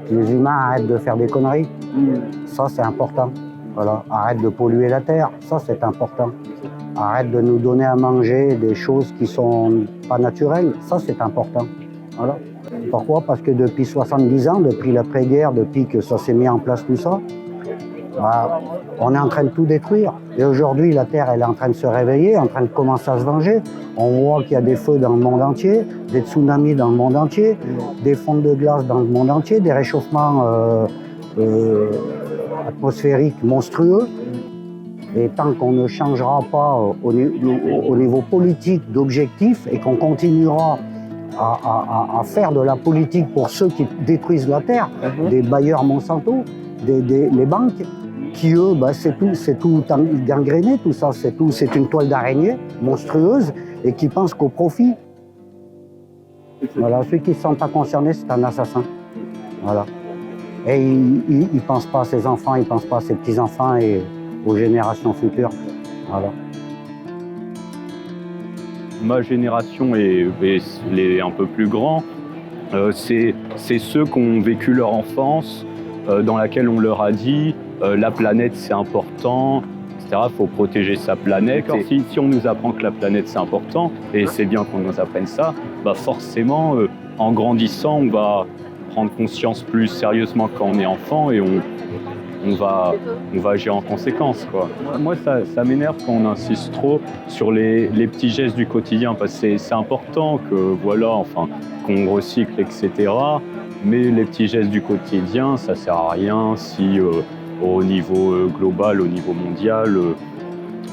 que les humains arrêtent de faire des conneries. Ça, c'est important. Voilà. Arrête de polluer la terre. Ça, c'est important. Arrête de nous donner à manger des choses qui sont pas naturelles. Ça, c'est important. Voilà. Pourquoi? Parce que depuis 70 ans, depuis l'après-guerre, depuis que ça s'est mis en place tout ça, on est en train de tout détruire. Et aujourd'hui, la Terre, elle est en train de se réveiller, en train de commencer à se venger. On voit qu'il y a des feux dans le monde entier, des tsunamis dans le monde entier, des fonds de glace dans le monde entier, des réchauffements atmosphériques monstrueux. Et tant qu'on ne changera pas au niveau politique d'objectifs et qu'on continuera à faire de la politique pour ceux qui détruisent la Terre, des bailleurs Monsanto, les banques, qui eux, c'est tout gangréné, tout ça, c'est une toile d'araignée monstrueuse et qui pense qu'au profit. Voilà, celui qui ne se sent pas concerné, c'est un assassin. Voilà. Et il ne pense pas à ses enfants, il ne pense pas à ses petits-enfants et aux générations futures. Voilà. Ma génération et les un peu plus grands, c'est ceux qui ont vécu leur enfance, dans laquelle on leur a dit la planète c'est important, etc. Il faut protéger sa planète. Si on nous apprend que la planète c'est important, et c'est bien qu'on nous apprenne ça, forcément, en grandissant, on va prendre conscience plus sérieusement quand on est enfant et on va agir en conséquence, quoi. Moi, ça m'énerve quand on insiste trop sur les petits gestes du quotidien, parce que c'est important qu'on recycle, etc. Mais les petits gestes du quotidien, ça sert à rien si au niveau global, au niveau mondial,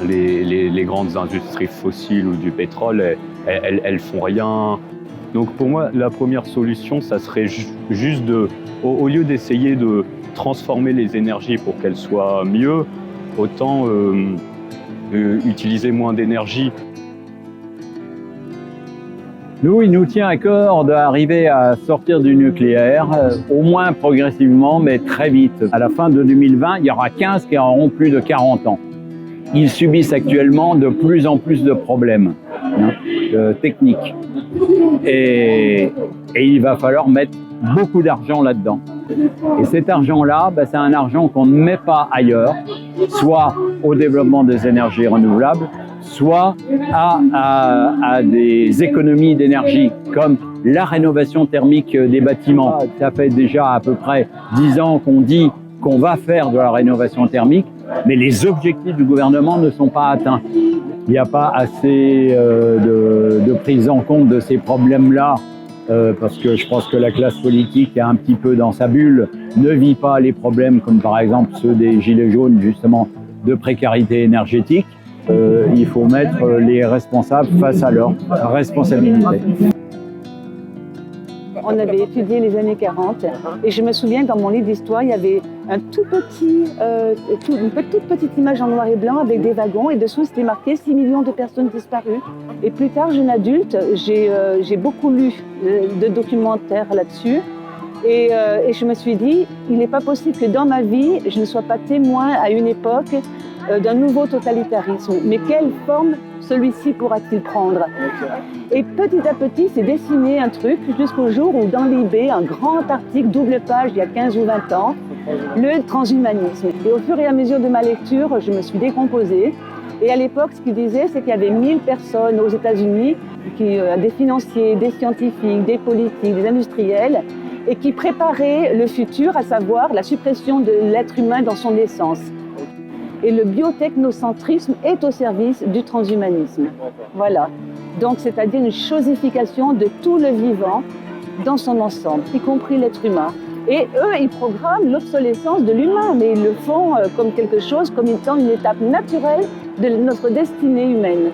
les grandes industries fossiles ou du pétrole, elles font rien. Donc pour moi, la première solution, ça serait juste au lieu d'essayer de transformer les énergies pour qu'elles soient mieux, autant utiliser moins d'énergie. Nous, il nous tient à cœur d'arriver à sortir du nucléaire, au moins progressivement, mais très vite. À la fin de 2020, il y aura 15 qui auront plus de 40 ans. Ils subissent actuellement de plus en plus de problèmes techniques. Et il va falloir mettre beaucoup d'argent là-dedans. Et cet argent-là, c'est un argent qu'on ne met pas ailleurs, soit au développement des énergies renouvelables, soit à des économies d'énergie, comme la rénovation thermique des bâtiments. Ça fait déjà à peu près 10 ans qu'on dit qu'on va faire de la rénovation thermique, mais les objectifs du gouvernement ne sont pas atteints. Il n'y a pas assez de prise en compte de ces problèmes-là, parce que je pense que la classe politique est un petit peu dans sa bulle, ne vit pas les problèmes comme par exemple ceux des gilets jaunes, justement, de précarité énergétique. Il faut mettre les responsables face à leurs responsabilités. On avait étudié les années 40 et je me souviens dans mon livre d'histoire, il y avait une toute petite image en noir et blanc avec des wagons et dessous c'était marqué 6 millions de personnes disparues. Et plus tard, jeune adulte, j'ai beaucoup lu de documentaires là-dessus et je me suis dit, il n'est pas possible que dans ma vie, je ne sois pas témoin à une époque d'un nouveau totalitarisme. Mais quelle forme celui-ci pourra-t-il prendre? Et petit à petit, c'est dessiné un truc jusqu'au jour où dans l'IB, un grand article, double page, il y a 15 ou 20 ans, le transhumanisme. Et au fur et à mesure de ma lecture, je me suis décomposée. Et à l'époque, ce qu'il disait, c'est qu'il y avait 1000 personnes aux États-Unis, des financiers, des scientifiques, des politiques, des industriels, et qui préparaient le futur, à savoir la suppression de l'être humain dans son essence. Et le biotechnocentrisme est au service du transhumanisme. Voilà. Donc, c'est-à-dire une chosification de tout le vivant dans son ensemble, y compris l'être humain. Et eux, ils programment l'obsolescence de l'humain, mais ils le font comme quelque chose, comme étant une étape naturelle de notre destinée humaine.